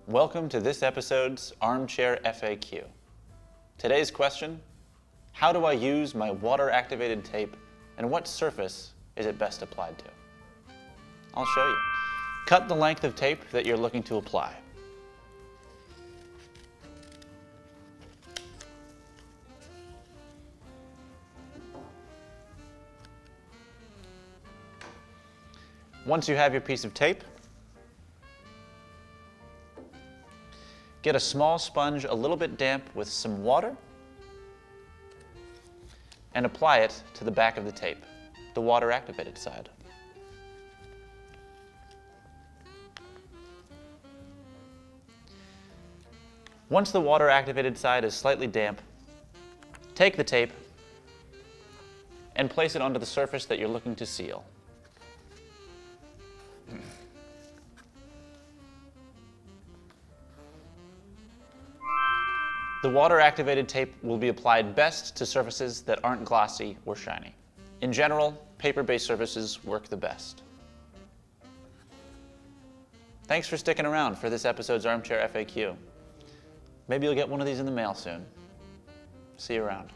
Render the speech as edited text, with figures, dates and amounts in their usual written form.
Welcome to this episode's Armchair FAQ. Today's question: how do I use my water-activated tape, and what surface is it best applied to? I'll show you. Cut the length of tape that you're looking to apply. Once you have your piece of tape, get a small sponge a little bit damp with some water and apply it to the back of the tape, the water-activated side. Once the water-activated side is slightly damp, take the tape and place it onto the surface that you're looking to seal. The water-activated tape will be applied best to surfaces that aren't glossy or shiny. In general, paper-based surfaces work the best. Thanks for sticking around for this episode's Armchair FAQ. Maybe you'll get one of these in the mail soon. See you around.